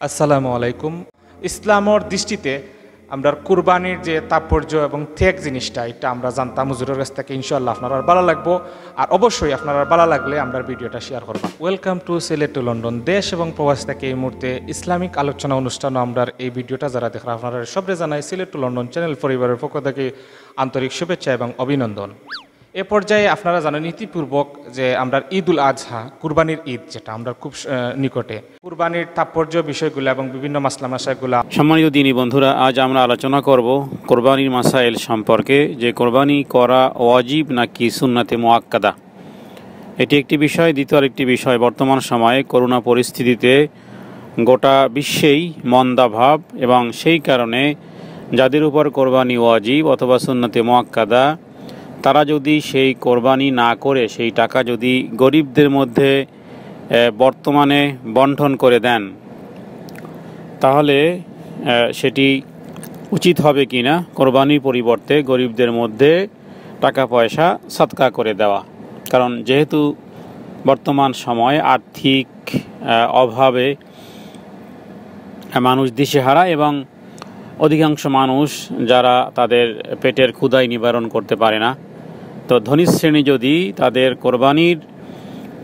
আসসালামু আলাইকুম। ইসলামর দৃষ্টিতে আমরা কুরবানির যে তাৎপর্য এবং ত্যাগ জিনিসটা এটা আমরা জানতাম হুজুরের কাছ থেকে। ইনশাআল্লাহ আপনারা ভালো লাগবো, আর অবশ্যই আপনারা ভালো লাগলে আমরা ভিডিওটা শেয়ার করব। Welcome to Sylhet to London. দেশ এবং প্রবাস থেকে এই মুহূর্তে ইসলামিক আলোচনা অনুষ্ঠান আমরা এই ভিডিওটা যারা দেখেন আপনারা সবরে জানাই সিলেট টু লন্ডন চ্যানেল পরিবারের পক্ষ থেকে আন্তরিক শুভেচ্ছা এবং অভিনন্দন। এ পর্যায়ে আপনারা জানেন ইতিপূর্বক যে আমরা ঈদ উল আজহা কুরবানির ঈদ, যেটা আমরা খুব নিকটে, কুরবানির তাৎপর্য বিষয়গুলো এবং বিভিন্ন মাসলা মাসাইগুলো। সম্মানিত দিনী বন্ধুরা, আজ আমরা আলোচনা করব কোরবানির মাসাইল সম্পর্কে, যে কোরবানি করা ওয়াজিব নাকি সুন্নাতে মুআক্কাদা। এটি একটি বিষয়। দ্বিতীয় আরেকটি বিষয়, বর্তমান সময়ে করোনা পরিস্থিতিতে গোটা বিশ্বেই মন্দাভাব, এবং সেই কারণে যাদের উপর কোরবানি ওয়াজিব অথবা সুন্নাতে মুআক্কাদা, তারা যদি সেই কোরবানি না করে সেই টাকা যদি গরিবদের মধ্যে বর্তমানে বন্টন করে দেন, তাহলে সেটি উচিত হবে কি না কোরবানির পরিবর্তে গরিবদের মধ্যে টাকা পয়সা সদকা করে দেওয়া। কারণ যেহেতু বর্তমান সময়ে আর্থিক অভাবে মানুষ দিশেহারা, এবং অধিকাংশ মানুষ যারা তাদের পেটের ক্ষুধাই নিবারণ করতে পারে না, তো ধনী শ্রেণী যদি তাদের কোরবানির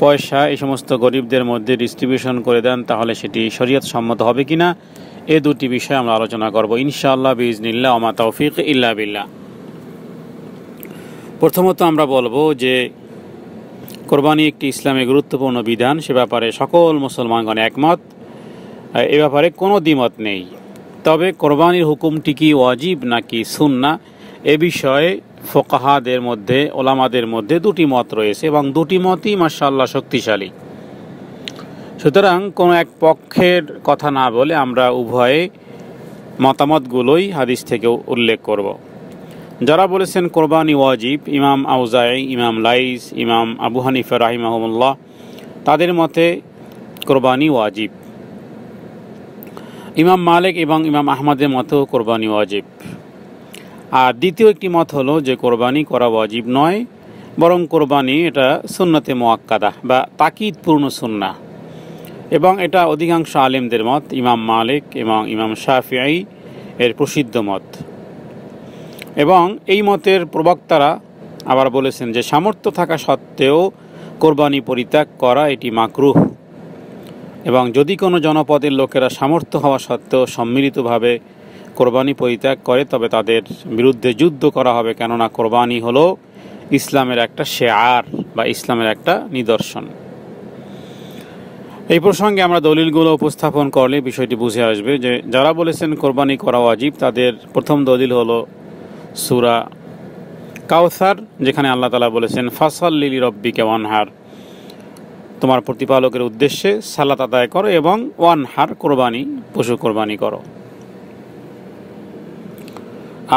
পয়সা এই সমস্ত গরিবদের মধ্যে ডিস্ট্রিবিউশন করে দেন, তাহলে সেটি শরীয়ত সম্মত হবে কিনা, এই দুটি বিষয় আমরা আলোচনা করব ইনশাআল্লাহ বিইজনিল্লাহ ওয়া মা তাওফীক ইল্লা বিল্লাহ। প্রথমত আমরা বলবো যে কোরবানি একটি ইসলামে গুরুত্বপূর্ণ বিধান, সে ব্যাপারে সকল মুসলমানগণ একমত, এ ব্যাপারে কোনো দ্বিমত নেই। তবে কোরবানির হুকুমটি কি ওয়াজিব নাকি সুন্নাহ, এ বিষয়ে ফোকাহাদের মধ্যে, ওলামাদের মধ্যে দুটি মত রয়েছে, এবং দুটি মতই মাশাআল্লাহ শক্তিশালী। সুতরাং কোনো এক পক্ষের কথা না বলে আমরা উভয়ে মতামতগুলোই হাদিস থেকে উল্লেখ করব। যারা বলেছেন কোরবানি ওয়াজিব, ইমাম আউজাঈ, ইমাম লাইস, ইমাম আবু হানিফা রাহিমাহুমুল্লাহ, তাদের মতে কোরবানি ওয়াজিব। ইমাম মালিক এবং ইমাম আহমদের মতেও কোরবানি ওয়াজিব। আর দ্বিতীয় একটি মত হলো যে কোরবানি করা ওয়াজিব নয়, বরং কোরবানি এটা সুন্নতে মুআক্কাদা বা তাকিদপূর্ণ সুন্নাহ, এবং এটা অধিকাংশ আলেমদের মত, ইমাম মালিক এবং ইমাম শাফিঈ এর প্রসিদ্ধ মত। এবং এই মতের প্রবক্তারা আবার বলেছেন যে সামর্থ্য থাকা সত্ত্বেও কোরবানি পরিত্যাগ করা এটি মাকরুহ, এবং যদি কোনো জনপদের লোকেরা সামর্থ্য হওয়া সত্ত্বেও সম্মিলিতভাবে কোরবানি পরিত্যাগ করে, তবে তাদের বিরুদ্ধে যুদ্ধ করা হবে, কেননা কোরবানি হলো ইসলামের একটা শেয়ার বা ইসলামের একটা নিদর্শন। এই প্রসঙ্গে আমরা দলিলগুলো উপস্থাপন করলে বিষয়টি বুঝে আসবে যে যারা বলেছেন কোরবানি করা ওয়াজিব, তাদের প্রথম দলিল হলো সূরা কাউসার, যেখানে আল্লাহ তাআলা বলেছেন ফাসাল্লি লিরাব্বিকা ওয়ানহার, তোমার প্রতিপালকের উদ্দেশ্যে সালাত আদায় করো এবং ওয়ানহার কোরবানি, পশু কোরবানি করো।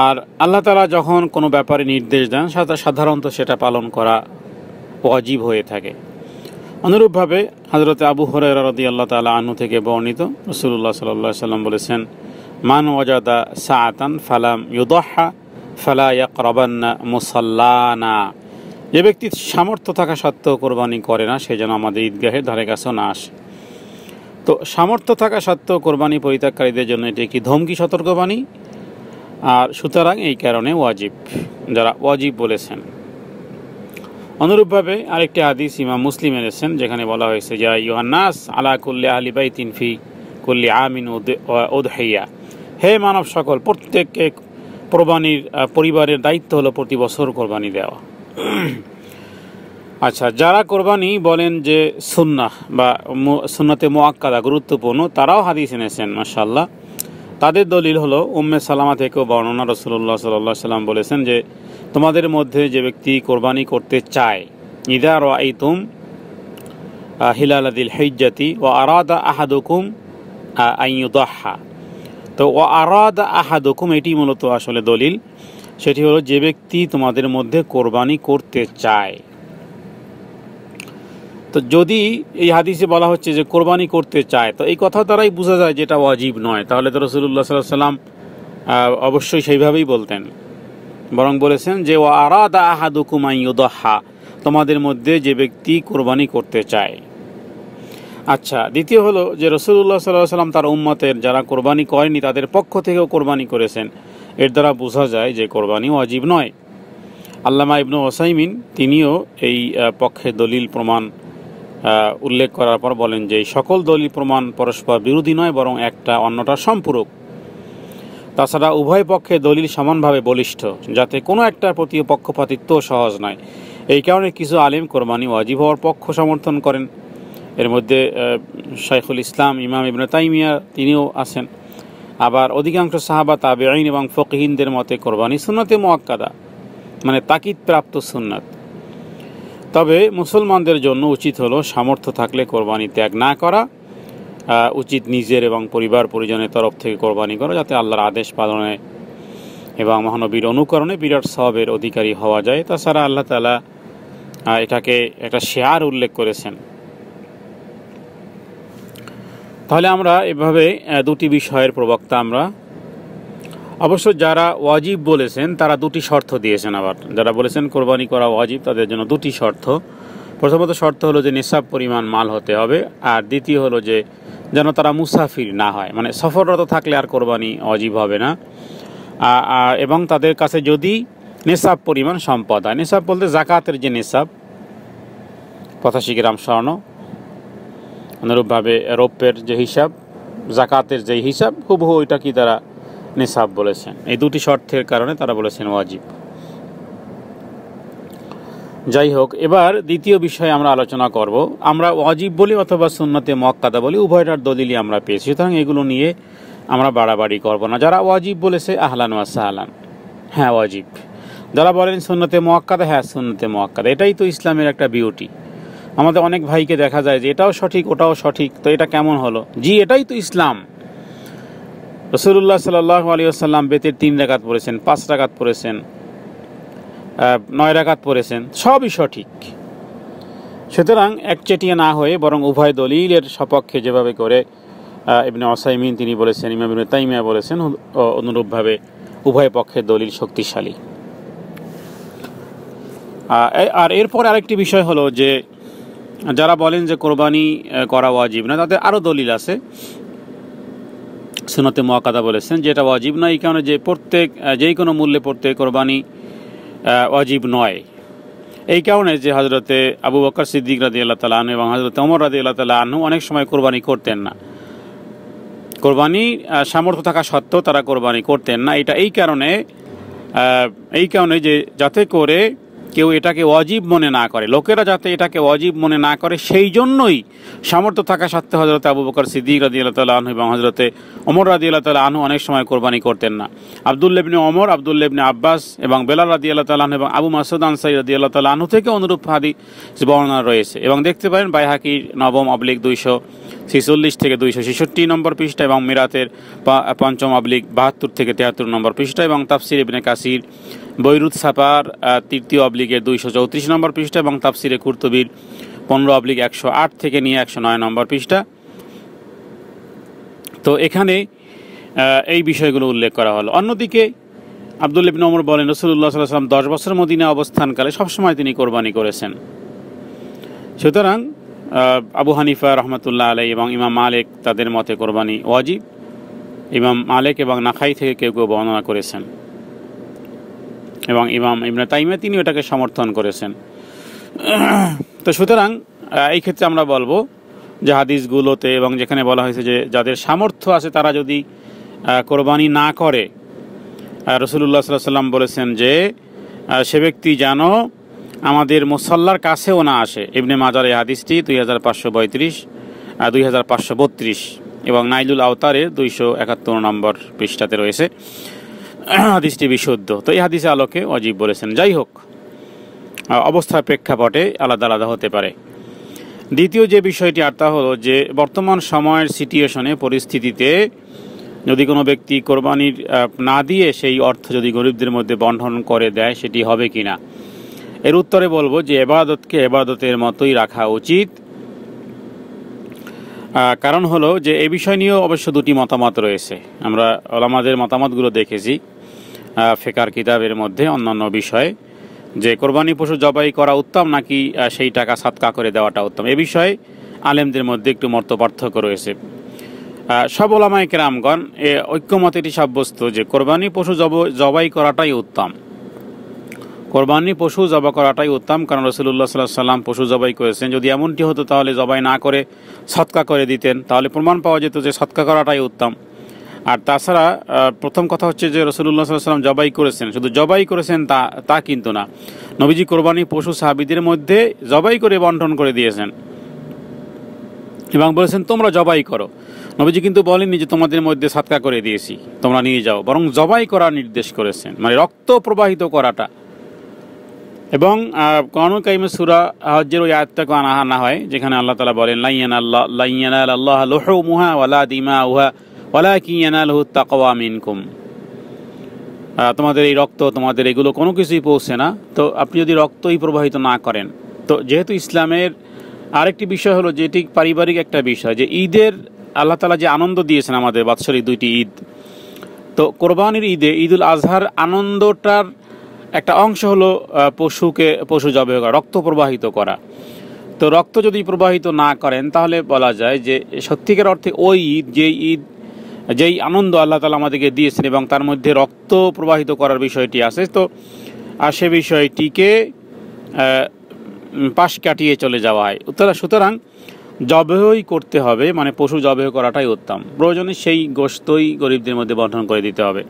আর আল্লাহ তাআলা যখন কোনো ব্যাপারে নির্দেশ দেন, সাধারণত সেটা পালন করা ওয়াজিব হয়ে থাকে। অনুরূপভাবে হযরত আবু হুরায়রা রাদিয়াল্লাহু তাআলা আনহু থেকে বর্ণিত, রাসূলুল্লাহ সাল্লাল্লাহু আলাইহি ওয়াসাল্লাম বলেছেন, মান ওয়াজাদা সাআতান ফালাম ইউদাহহা ফালা ইয়াকরাবান্না মুসাল্লানা, যে ব্যক্তি সামর্থ্য থাকা সত্ত্বেও কোরবানি করে না, সে যেন আমাদের ঈদগাহের ধারে কাছেও না আসে। তো সামর্থ্য থাকা সত্ত্বেও কোরবানি পরিত্যাগকারীদের জন্য এটি একটি ধমকি, সতর্কবাণী, আর সুতরাং এই কারণে ওয়াজিব, যারা ওয়াজিব বলেছেন। অনুরূপভাবে আরেকটি হাদিস ইমাম মুসলিম এনেছেন, যেখানে বলা হয়েছে যে আইয়ুহান নাস আলা কুল্লি আহলি বাইতিন ফি কুল্লি আমিন উদহিয়া, হে মানব সকল, প্রত্যেককে কোরবানির পরিবারের দায়িত্ব হলো প্রতি বছর কোরবানি দেওয়া। আচ্ছা, যারা কোরবানি বলেন যে সুন্নাহ বা সুন্নতে মুআক্কাদা গুরুত্বপূর্ণ, তারাও হাদিস এনেছেন মাশাআল্লাহ। তাদের দলিল হলো উম্মে সালামা থেকেও বর্ণনা, রাসূলুল্লাহ সাল্লাল্লাহু আলাইহি ওয়াসাল্লাম বলেছেন যে তোমাদের মধ্যে যে ব্যক্তি কোরবানি করতে চায়, ইযা রাআইতুম হিলাল যিল হিজ্জাতি ওয়া আরাদা আহাদুকুম আন ইউদাহহা, তো ওয়া আরাদা আহাদুকুম এটি মূলত আসলে দলিল, সেটি হলো যে ব্যক্তি তোমাদের মধ্যে কোরবানি করতে চায়। তো যদি এই হাদিসে বলা হচ্ছে যে কোরবানি করতে চায়, তো এই কথা দ্বারাই বোঝা যায় যেটা ওয়াজিব নয়, তাহলে তো রাসূলুল্লাহ সাল্লাল্লাহু আলাইহি ওয়াসাল্লাম অবশ্যই সেইভাবেই বলতেন, বরং বলেছেন যে ওয়া আরাদা আহাদুকুম আন ইউদাহহা, তোমাদের মধ্যে যে ব্যক্তি কোরবানি করতে চায়। আচ্ছা, দ্বিতীয় হলো যে রাসূলুল্লাহ সাল্লাল্লাহু আলাইহি ওয়াসাল্লাম তার উম্মতের যারা কোরবানি করেনি তাদের পক্ষ থেকেও কোরবানি করেছেন। এর দ্বারা বোঝা যায় যে কোরবানি ওয়াজিব নয়। আল্লামা ইবনু উসাইমিন তিনিও এই পক্ষে দলিল প্রমাণ উল্লেখ করার পর বলেন যে এই সকল দলিল প্রমাণ পরস্পর বিরোধী নয়, বরং একটা অন্যটার সম্পূরক। তাছাড়া উভয় পক্ষে দলিল সমানভাবে বলিষ্ঠ, যাতে কোনো একটার প্রতি পক্ষপাতিত্ব সহজ নয়। এই কারণে কিছু আলেম কোরবানি ওয়াজিব হওয়ার পক্ষ সমর্থন করেন। এর মধ্যে শাইখুল ইসলাম ইমাম ইবনে তাইমিয়া তিনিও আছেন। আবার অধিকাংশ সাহাবা তাবেঈন এবং ফকীহদের মতে কোরবানি সুন্নতে মুআক্কাদা, মানে তাকিদ প্রাপ্ত সুন্নাত। তবে মুসলমানদের জন্য উচিত হলো সামর্থ্য থাকলে কোরবানি ত্যাগ না করা, উচিত নিজের এবং পরিবার পরিজনের তরফ থেকে কোরবানি করা, যাতে আল্লাহর আদেশ পালনে এবং মহানবীর অনুকরণে বিরাট সওয়াবের অধিকারী হওয়া যায়। তাছাড়া আল্লাহ তাআলা এটাকে একটা শেয়ার উল্লেখ করেছেন। তাহলে আমরা এভাবে দুটি বিষয়ের প্রবক্তা আমরা। অবশ্য যারা ওয়াজিব বলেছেন তারা দুটি শর্ত দিয়েছেন। আবার যারা বলেছেন কোরবানি করা ওয়াজিব তাদের জন্য দুটি শর্ত। প্রথমত শর্ত হলো যে নিসাব পরিমাণ মাল হতে হবে, আর দ্বিতীয় হলো যে যেন তারা মুসাফির না হয়, মানে সফররত থাকলে আর কোরবানি ওয়াজিব হবে না। এবং তাদের কাছে যদি নিসাব পরিমাণ সম্পদ হয়, নিসাব বলতে জাকাতের যে নিসাব 85 গ্রাম স্বর্ণ, অনুরূপভাবে রৌপ্যের যে হিসাব, জাকাতের যে হিসাব, হুবহু ওইটা কি তারা নিসাব বলেছেন। এই দুটি শর্তের কারণে তারা বলেছেন ওয়াজিব। যাই হোক, এবার দ্বিতীয় বিষয়ে আমরা আলোচনা করব। আমরা ওয়াজিব বলি অথবা সুন্নতে মুআক্কাদা বলি, উভয়টার দলিলই আমরা পেয়েছি, সুতরাং এগুলো নিয়ে আমরা বাড়াবাড়ি করব না। যারা ওয়াজিব বলেছে আহলান ওয়া সাহলান, হ্যাঁ ওয়াজিব। যারা বলেন সুন্নতে মুআক্কাদা, হ্যাঁ সুন্নতে মুআক্কাদা। এটাই তো ইসলামের একটা বিউটি। আমাদের অনেক ভাইকে দেখা যায় যে এটাও সঠিক ওটাও সঠিক, তো এটা কেমন হলো? জি, এটাই তো ইসলাম। রাসূলুল্লাহ সাল্লাল্লাহু আলাইহি ওয়াসাল্লাম বেতের 3 রাকাত পড়েছেন, 5 রাকাত পড়েছেন, 9 রাকাত পড়েছেন, সবই সঠিক। সুতরাং একচেটিয়া না হয়ে বরং উভয় দলিলের সপক্ষে যেভাবে করে ইবনে উসাইমিন তিনি বলেছেন, ইমাম ইবনে তাইমিয়া বলেছেন, অনুরূপভাবে উভয় পক্ষের দলিল শক্তিশালী। আর এরপর আরেকটি বিষয় হলো যে যারা বলেন যে কোরবানি করা ওয়াজিব না, তাদের আরও দলিল আছে। সুন্নতে মুআক্কাদা বলেছেন যেটা ওয়াজিব নয়, এই কারণে যে যেই কোনো মূল্যে প্রত্যেক কোরবানি ওয়াজিব নয়। এই কারণে যে হযরতে আবু বকর সিদ্দিক রাদিয়াল্লাহু তাআলা আনহু এবং হযরতে ওমর রাদিয়াল্লাহু তাআলা আনহু অনেক সময় কোরবানি করতেন না। কোরবানি সামর্থ্য থাকা সত্ত্বেও তারা কোরবানি করতেন না। এটা এই কারণে যে যাতে করে কেউ এটাকে ওয়াজিব মনে না করে, লোকেরা যাতে এটাকে ওয়াজিব মনে না করে, সেই জন্যই সামর্থ্য থাকা সত্ত্বেও হযরত আবু বকর সিদ্দিক রাদিয়াল্লাহু তাআলা আনহু এবং হযরতে ওমর রাদিয়াল্লাহু তাআলা আনহু অনেক সময় কোরবানি করতেন না। আব্দুল্লাহ ইবনে ওমর, আব্দুল্লাহ ইবনে আব্বাস এবং বেলাল রাদিয়াল্লাহু তাআলা আনহু এবং আবু মাসউদ আনসারী রাদিয়াল্লাহু তাআলা আনহু থেকে অনুরূপ হাদিস বর্ণনা রয়েছে। এবং দেখতে পারেন বাইহাকির 9/246 থেকে 266 নম্বর পৃষ্ঠা, এবং মিরাতের 5/72 থেকে 73 নম্বর পৃষ্ঠা, এবং তাফসির ইবনে কাসির বৈরুত ছাপার 3/234 নম্বর পৃষ্ঠা, এবং তাফসিরে কুরতুবির 15/108 থেকে নিয়ে 109 নম্বর পৃষ্ঠা। তো এখানে এই বিষয়গুলো উল্লেখ করা হলো। অন্যদিকে আব্দুল্লাহ ইবনে ওমর বলেন রাসূলুল্লাহ সাল্লাল্লাহু আলাইহি ওয়াসাল্লাম 10 বছর মদিনা অবস্থানকালে সবসময় তিনি কোরবানি করেছেন। সুতরাং আবু হানিফা রহমতুল্লাহ আলাইহি এবং ইমাম মালিক তাদের মতে কোরবানি ওয়াজিব। ইমাম মালিক এবং নাখাই থেকে কেউ কেউ বর্ণনা করেছেন, এবং ইমাম ইবনে তাইমিয়া তিনি এটাকে সমর্থন করেছেন। তো সুতরাং এই ক্ষেত্রে আমরা বলবো যে হাদিসগুলোতে এবং যেখানে বলা হয়েছে যে যাদের সামর্থ্য আছে তারা যদি কোরবানি না করে, রাসূলুল্লাহ সাল্লাল্লাহু আলাইহি ওয়াসাল্লাম বলেছেন যে সে ব্যক্তি যেন আমাদের মুসাল্লার কাছেও না আসে। ইবনে মাজার এই হাদিসটি 2532, 2532 এবং নাইলুল আওতারের 271 নম্বর পৃষ্ঠাতে রয়েছে। হাদিসটি বিশুদ্ধ। তো এই হাদিসে আলোকে ওয়াজিব বলেছেন। যাই হোক, অবস্থার প্রেক্ষাপটে আলাদা আলাদা হতে পারে। দ্বিতীয় যে বিষয়টি আর তা হলো যে বর্তমান সময়ের সিচুয়েশনে, পরিস্থিতিতে যদি কোনো ব্যক্তি কোরবানির না দিয়ে সেই অর্থ যদি গরিবদের মধ্যে বন্টন করে দেয়, সেটি হবে কি না। এর উত্তরে বলবো যে ইবাদতকে ইবাদতের মতোই রাখা উচিত। কারণ হলো যে এই বিষয় নিয়েও অবশ্য দুটি মতামত রয়েছে। আমরা ওলামাদের মতামতগুলো দেখেছি ফিকহের কিতাবের মধ্যে অন্যান্য বিষয়ে, যে কোরবানি পশু জবাই করা উত্তম নাকি সেই টাকা সাদকা করে দেওয়াটা উত্তম। এ বিষয়ে আলেমদের মধ্যে একটু মত পার্থক্য রয়েছে। সব ওলামায়ে কেরামগণ ঐক্যমত এটি সাব্যস্ত যে কোরবানি পশু জবাই করাটাই উত্তম। কোরবানি পশু জবাই করাটাই উত্তম, কারণ রাসূলুল্লাহ সাল্লাল্লাহু আলাইহি ওয়াসাল্লাম পশু জবাই করেছেন। যদি এমনটি হতো তাহলে জবাই না করে সদকা করে দিতেন, তাহলে প্রমাণ পাওয়া যেত যে সদকা করাটাই উত্তম। আর তাছাড়া প্রথম কথা হচ্ছে যে রাসূলুল্লাহ সাল্লাল্লাহু আলাইহি ওয়াসাল্লাম জবাই করেছেন, শুধু জবাই করেছেন তা কিন্তু না, নবীজি কোরবানি পশু সাহাবীদের মধ্যে জবাই করে বন্টন করে দিয়েছেন এবং বলেছেন তোমরা জবাই করো। নবীজি কিন্তু বলেননি যে তোমাদের মধ্যে সদকা করে দিয়েছি তোমরা নিয়ে যাও, বরং জবাই করার নির্দেশ করেছেন, মানে রক্ত প্রবাহিত করাটা। এবং কোরআনুল কারীমে সূরা হজ্জের ওই আয়াতটাকে আনা হয় যেখানে আল্লাহ তাআলা বলেন লা ইয়ানালাল্লাহু লুহুমুহা ওয়ালা দিমাউহা ওয়ালাকিন ইয়ানালুহুত তাকওয়া মিনকুম। তোমাদের এই রক্ত, তোমাদের এগুলো কোনো কিছুই পৌঁছে না, তো আপনি যদি রক্তই প্রবাহিত না করেন। তো যেহেতু ইসলামের আরেকটি বিষয় হলো যেটি পারিবারিক একটা বিষয়, যে ঈদের আল্লাহ তাআলা যে আনন্দ দিয়েছেন আমাদের বাৎসরিক দুইটি ঈদ, তো কোরবানির ঈদে ঈদুল আজহার আনন্দটার একটা অংশ হলো পশু জবাই করা, রক্ত প্রবাহিত করা। তো রক্ত যদি প্রবাহিত না করেন তাহলে বলা যায় যে সত্যিকার অর্থে ওই ঈদ যেই আনন্দ আল্লাহ তাআলা আমাদেরকে দিয়েছেন এবং তার মধ্যে রক্ত প্রবাহিত করার বিষয়টি আছে, তো আর সে বিষয়টিকে পাশ কাটিয়ে চলে যাওয়া হয়। সুতরাং জবাই করতে হবে, মানে পশু জবাই করাটাই উত্তম। প্রয়োজনে সেই গোশতই গরিবদের মধ্যে বন্টন করে দিতে হবে,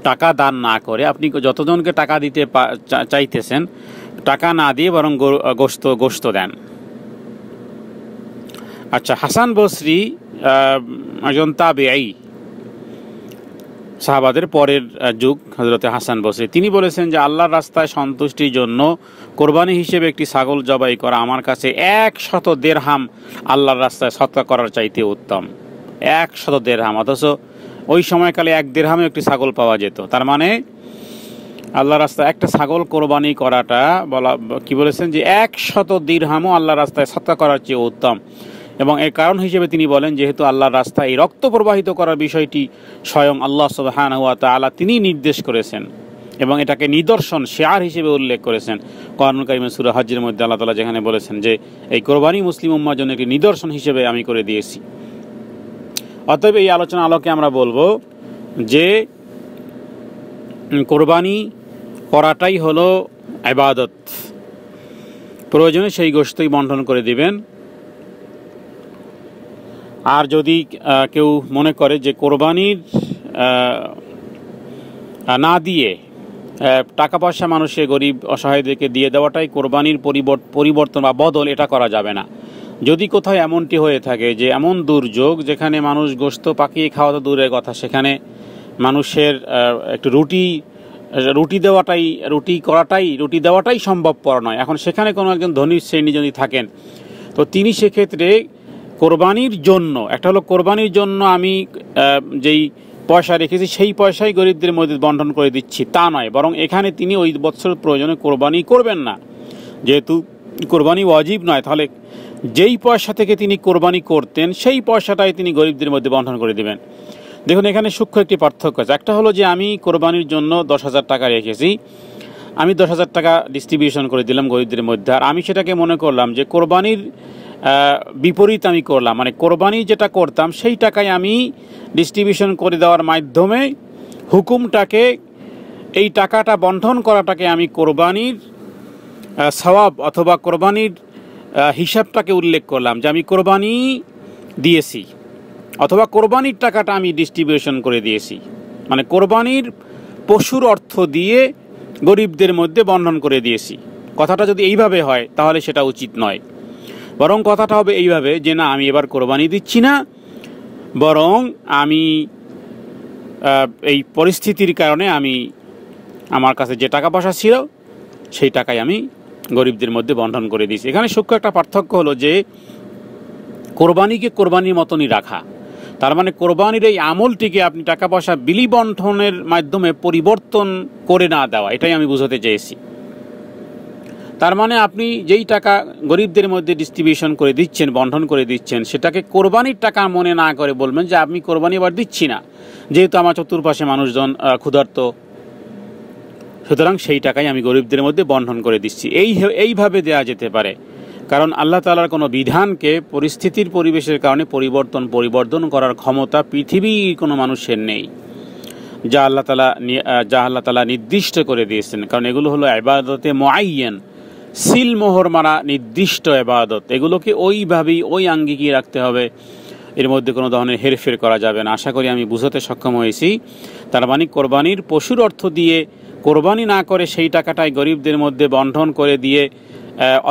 টাকা দান না করে। আপনি যতজনকে টাকা দিতে চাইতেছেন টাকা না দিয়ে বরং গোশত দেন। আচ্ছা, হাসান বসরি একজন তাবেঈ, সাহাবাদের পরের যুগ হযরতে হাসান বসরি, তিনি বলেছেন যে আল্লাহর রাস্তায় সন্তুষ্টির জন্য কোরবানি হিসেবে একটি ছাগল জবাই করা আমার কাছে 100 দিরহাম আল্লাহর রাস্তায় সদকা করার চাইতে উত্তম। 100 দিরহাম, অথচ ওই সময়কালে 1 দিরহামে একটি ছাগল পাওয়া যেত। তার মানে আল্লাহর রাস্তায় একটা ছাগল কোরবানি করাটা কি বলেছেন যে 100 দিরহামও আল্লাহর রাস্তায় সদকা করার চেয়ে উত্তম। এবং এর কারণ হিসেবে তিনি বলেন যেহেতু আল্লাহর রাস্তায় এই রক্ত প্রবাহিত করার বিষয়টি স্বয়ং আল্লাহ সুবহানাহু ওয়া তাআলা তিনি নির্দেশ করেছেন এবং এটাকে নিদর্শন শিয়ার হিসেবে উল্লেখ করেছেন কোরআনুল কারীমে সূরা হজ্জের মধ্যে। আল্লাহ তাআলা যেখানে বলেছেন যে এই কোরবানি মুসলিম উম্মাহর জন্য একটি নিদর্শন হিসেবে আমি করে দিয়েছি। অতএব এই আলোচনা আলোকে আমরা বলবো যে কোরবানি করাটাই হলো ইবাদত, প্রয়োজনে সেই গোশতই বন্টন করে দিবেন। আর যদি কেউ মনে করে যে কোরবানির না দিয়ে টাকা পয়সা মানুষের গরিব অসহায়দেরকে দিয়ে দেওয়াটাই কোরবানির পরিবর্তন বা বদল, এটা করা যাবে না। যদি কোথাও এমনটি হয়ে থাকে যে এমন দুর্যোগ যেখানে মানুষ গোশত পাকিয়ে খাওয়া তো দূরের কথা, সেখানে মানুষের একটু রুটি দেওয়াটাই সম্ভবপর নয়, এখন সেখানে কোনো একজন ধনী শ্রেণী যদি থাকেন তো তিনি সেক্ষেত্রে কোরবানির জন্য, একটা হলো কোরবানির জন্য আমি যেই পয়সা রেখেছি সেই পয়সাই গরিবদের মধ্যে বন্টন করে দিচ্ছি তা নয়, বরং এখানে তিনি ওই বছর প্রয়োজনে কোরবানি করবেন না, যেহেতু কোরবানি ওয়াজিব নয়। তাহলে যেই পয়সা থেকে তিনি কোরবানি করতেন সেই পয়সাটাই তিনি গরিবদের মধ্যে বন্টন করে দেবেন। দেখুন এখানে সূক্ষ্ম একটি পার্থক্য আছে। একটা হলো যে আমি কোরবানির জন্য 10,000 টাকা রেখেছি, আমি 10,000 টাকা ডিস্ট্রিবিউশন করে দিলাম গরিবদের মধ্যে, আর আমি সেটাকে মনে করলাম যে কোরবানির বিপরীত আমি করলাম, মানে কোরবানি যেটা করতাম সেই টাকায় আমি ডিস্ট্রিবিউশন করে দেওয়ার মাধ্যমে হুকুমটাকে, এই টাকাটা বন্টন করাটাকে আমি কোরবানির সওয়াব অথবা কোরবানির হিসাবটাকে উল্লেখ করলাম যে আমি কোরবানি দিয়েছি অথবা কোরবানির টাকাটা আমি ডিস্ট্রিবিউশন করে দিয়েছি, মানে কোরবানির পশুর অর্থ দিয়ে গরিবদের মধ্যে বন্টন করে দিয়েছি। কথাটা যদি এইভাবে হয় তাহলে সেটা উচিত নয়, বরং কথাটা হবে এইভাবে যে না, আমি এবার কোরবানি দিচ্ছি না, বরং আমি এই পরিস্থিতির কারণে আমার কাছে যে টাকা পয়সা ছিল সেই টাকাই আমি গরিবদের মধ্যে বন্টন করে দিয়েছি। এখানে সূক্ষ্ম একটা পার্থক্য হলো যে কোরবানিকে কোরবানির মতনই রাখা, তার মানে কোরবানির এই আমলটিকে আপনি টাকা পয়সা বিলি বন্টনের মাধ্যমে পরিবর্তন করে না দেওয়া, এটাই আমি বুঝাতে চেয়েছি। তার মানে আপনি যেই টাকা গরিবদের মধ্যে ডিস্ট্রিবিউশন করে দিচ্ছেন, বন্টন করে দিচ্ছেন, সেটাকে কোরবানির টাকা মনে না করে বলবেন যে আমি কোরবানি এবার দিচ্ছি না, যেহেতু আমার চতুর্পাশে মানুষজন ক্ষুধার্ত, সুতরাং সেই টাকাই আমি গরিবদের মধ্যে বন্টন করে দিচ্ছি। এইভাবে দেয়া যেতে পারে, কারণ আল্লাহ তাআলার কোনো বিধানকে পরিস্থিতির পরিবেশের কারণে পরিবর্তন করার ক্ষমতা পৃথিবীর কোনো মানুষের নেই, যা আল্লাহ তাআলা নির্দিষ্ট করে দিয়েছেন। কারণ এগুলো হলো ইবাদতে মুআয়্যান, সিল মোহর মারা নির্দিষ্ট ইবাদত। এগুলোকে ওইভাবেই ওই আঙ্গিকে রাখতে হবে, এর মধ্যে কোনো ধরনের হেরফের করা যাবে না। আশা করি আমি বুঝাতে সক্ষম হয়েছি। তার মানে কোরবানির পশুর অর্থ দিয়ে কোরবানি না করে সেই টাকাটাই গরিবদের মধ্যে বন্টন করে দিয়ে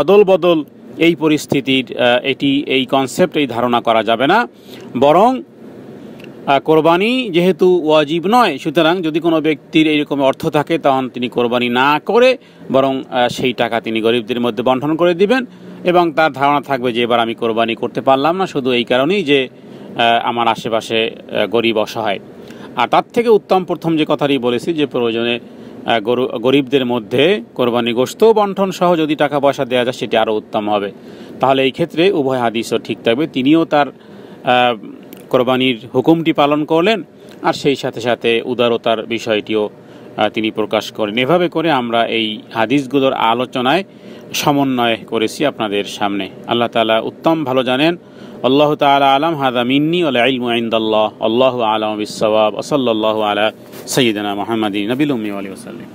অদল বদল এই পরিস্থিতির এই কনসেপ্ট, এই ধারণা করা যাবে না। বরং কোরবানি যেহেতু ওয়াজিব নয়, সুতরাং যদি কোনো ব্যক্তির এইরকম অর্থ থাকে তখন তিনি কোরবানি না করে বরং সেই টাকা তিনি গরিবদের মধ্যে বন্টন করে দিবেন, এবং তার ধারণা থাকবে যে এবার আমি কোরবানি করতে পারলাম না শুধু এই কারণেই যে আমার আশেপাশে গরিব অসহায়। আর তার থেকে উত্তম প্রথম যে কথাটি বলেছি, যে প্রয়োজনে গরিবদের মধ্যে কোরবানি গোশত বন্টন সহ যদি টাকা পয়সা দেওয়া যায় সেটি আরও উত্তম হবে। তাহলে এই ক্ষেত্রে উভয় হাদিসও ঠিক থাকবে। তিনিও তার কোরবানির হুকুমটি পালন করলেন, আর সেই সাথে সাথে উদারতার বিষয়টিও তিনি প্রকাশ করেন। এভাবে করে আমরা এই হাদিসগুলোর আলোচনায় সমন্বয় করেছি আপনাদের সামনে। আল্লাহ তাআলা উত্তম ভালো জানেন। আল্লাহু তাআলা আলাম। হাদা মিন্নি ওয়াল ইলমু ইনদাল্লাহ। আল্লাহু আ'লামু বিস-সাওয়াব। ওয়া সাল্লাল্লাহু আলা সাইয়্যিদিনা মুহাম্মাদিন নাবিয়্যিল উম্মি ওয়া আলিহি ওয়া সাল্লাম।